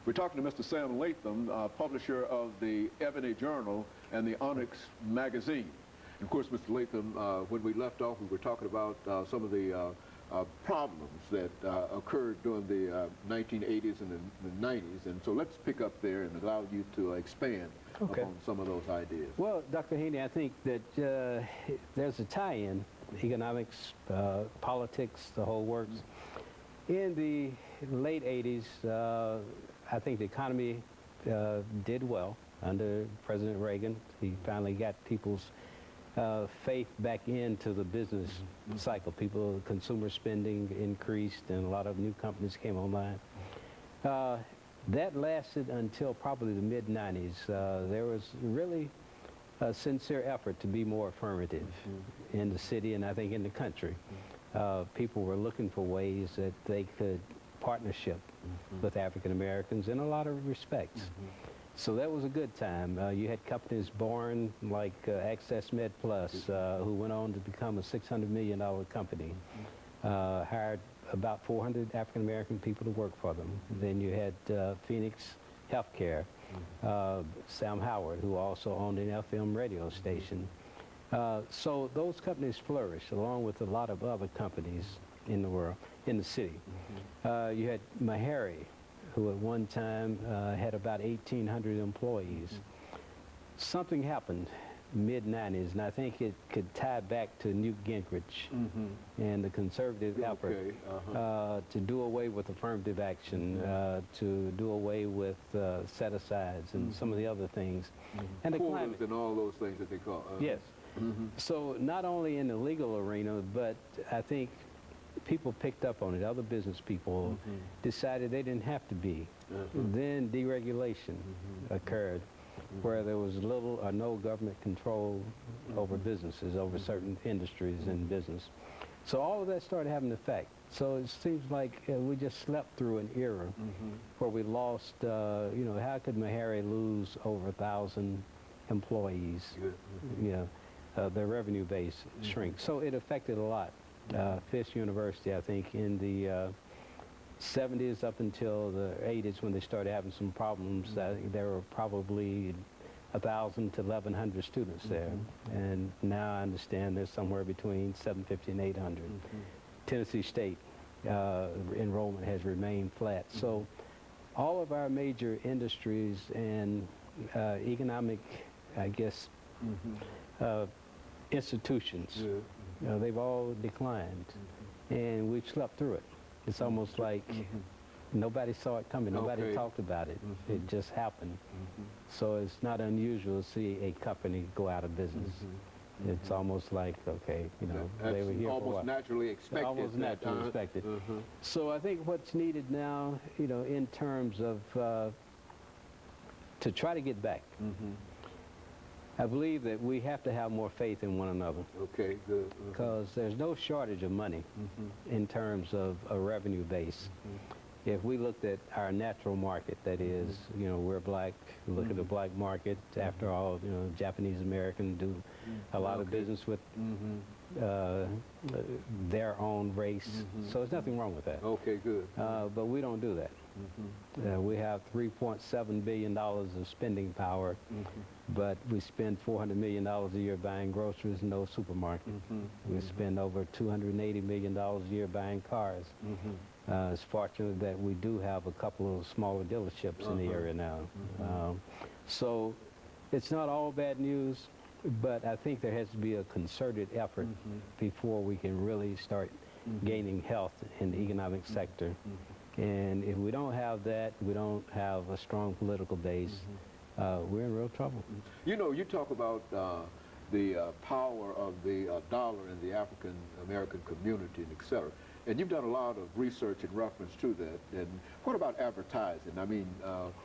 We're talking to Mr. Sam Latham, publisher of the Ebony Journal and the Onyx magazine. And of course, Mr. Latham, when we left off, we were talking about some of the problems that occurred during the 1980s and the 90s. And so let's pick up there and allow you to expand upon some of those ideas. Well, Dr. Haney, I think that there's a tie-in, economics, politics, the whole works. In the late 80s, I think the economy did well under President Reagan. He finally got people's faith back into the business cycle. Consumer spending increased and a lot of new companies came online. That lasted until probably the mid-90s. There was really a sincere effort to be more affirmative in the city and I think in the country. People were looking for ways that they could partnership with African Americans in a lot of respects. So that was a good time. You had companies born like Access Med Plus, who went on to become a $600 million company, hired about 400 African American people to work for them. Then you had Phoenix Healthcare, Sam Howard, who also owned an FM radio station. So those companies flourished along with a lot of other companies in the world, in the city. You had Meharry, who at one time had about 1,800 employees. Something happened mid-90s, and I think it could tie back to Newt Gingrich and the conservative effort to do away with affirmative action, to do away with set-asides and some of the other things. And the climate. And all those things that they call. Yes. So not only in the legal arena, but I think people picked up on it. Other business people decided they didn't have to be. Then deregulation occurred, where there was little or no government control over businesses, over certain industries in business. So all of that started having an effect. So it seems like we just slept through an era where we lost, you know, how could Meharry lose over 1,000 employees? You know, their revenue base shrink. So it affected a lot. Fisk University, I think, in the 70s up until the 80s when they started having some problems, there were probably 1,000 to 1,100 students there. And now I understand there's somewhere between 750 and 800. Tennessee State enrollment has remained flat. So all of our major industries and economic, I guess, institutions, they've all declined, and we've slept through it. It's almost like nobody saw it coming, nobody talked about it. It just happened. So it's not unusual to see a company go out of business. It's almost like, okay, you know, they were here for a while. Almost naturally expected. Almost naturally expected. So I think what's needed now, you know, in terms of to try to get back, I believe that we have to have more faith in one another. Okay, good. Because there's no shortage of money in terms of a revenue base. If we looked at our natural market, that is, you know, we're black, look at the black market. After all, you know, Japanese Americans do a lot of business with their own race. So there's nothing wrong with that. Okay, good. But we don't do that. We have $3.7 billion of spending power, but we spend $400 million a year buying groceries, no supermarket. We spend over $280 million a year buying cars. It's fortunate that we do have a couple of smaller dealerships in the area now. So it's not all bad news, but I think there has to be a concerted effort before we can really start gaining health in the economic sector. And if we don't have that, we don't have a strong political base, we're in real trouble. You know, you talk about the power of the dollar in the African-American community, and et cetera. And you've done a lot of research in reference to that. And what about advertising? I mean,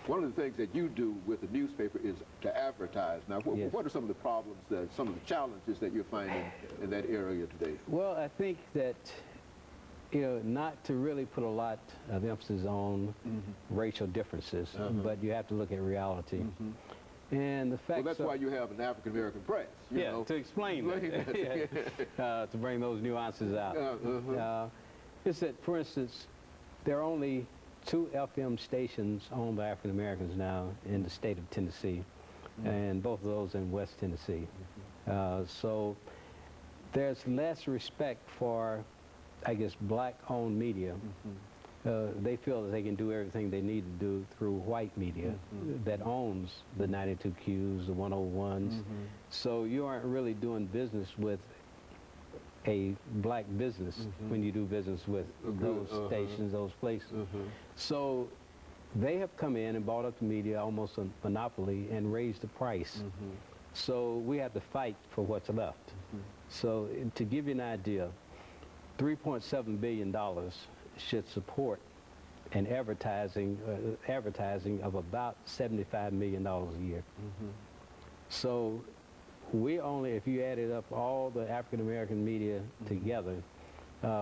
one of the things that you do with the newspaper is to advertise. Now, what are some of the problems, some of the challenges that you're finding in that area today? Well, I think that, you know, not to really put a lot of emphasis on racial differences, but you have to look at reality. And the fact, well, that's why you have an African-American press. You know. To explain that, to bring those nuances out. Is that, for instance, there are only 2 FM stations owned by African Americans now in the state of Tennessee, and both of those in West Tennessee. So there's less respect for, I guess, black-owned media. They feel that they can do everything they need to do through white media that owns the 92 Qs, the 101s. So you aren't really doing business with a black business when you do business with those stations, those places. So they have come in and bought up the media, almost a monopoly, and raised the price. So we have to fight for what's left. So to give you an idea, $3.7 billion should support an advertising of about $75 million a year. So we only, if you added up all the African American media together,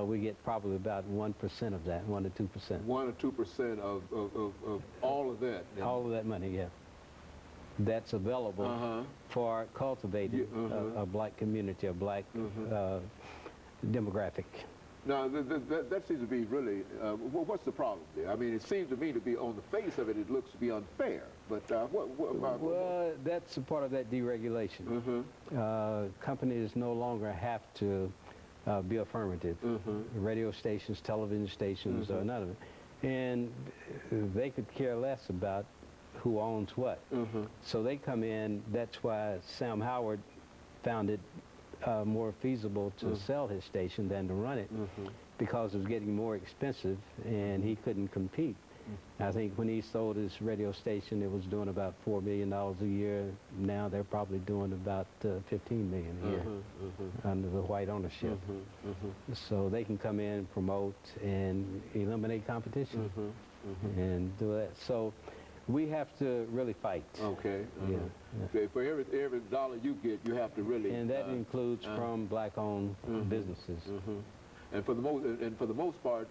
we get probably about 1% of that, 1 to 2%. 1 or 2% of all of that. All of that money, yeah. That's available for cultivating a black community, a black demographic. Now, that seems to be really, what's the problem there? I mean, it seems to me to be, on the face of it, it looks to be unfair. But well, that's a part of that deregulation. Companies no longer have to be affirmative. Radio stations, television stations, none of it. And they could care less about who owns what. So they come in. That's why Sam Howard found it more feasible to sell his station than to run it, because it was getting more expensive and he couldn't compete. I think when he sold his radio station, it was doing about $4 million a year. Now they're probably doing about $15 million a year under the white ownership. So they can come in, promote, and eliminate competition and do that. So we have to really fight. Okay. For every dollar you get, you have to really. And that includes from black-owned businesses. And for the most part,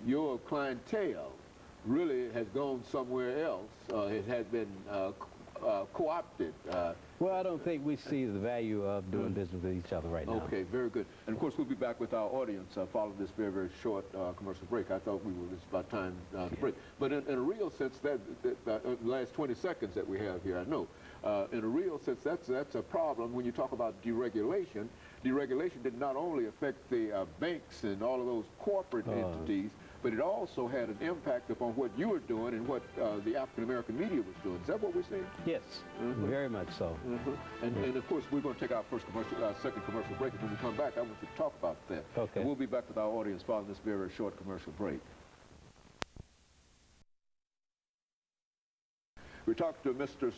your clientele really has gone somewhere else. It has been co-opted. Well, I don't think we see the value of doing business with each other right now. Okay, very good. And of course, we'll be back with our audience following this very, very short commercial break. I thought it's about time to break. But in a real sense, the last 20 seconds that we have here, I know, in a real sense, that's a problem when you talk about deregulation. Deregulation did not only affect the banks and all of those corporate entities, but it also had an impact upon what you were doing and what the African-American media was doing. Is that what we're saying? Yes, very much so. And of course, we're going to take our second commercial break, and when we come back, I want you to talk about that. Okay. And we'll be back with our audience following this very, very short commercial break. We talked to Mr.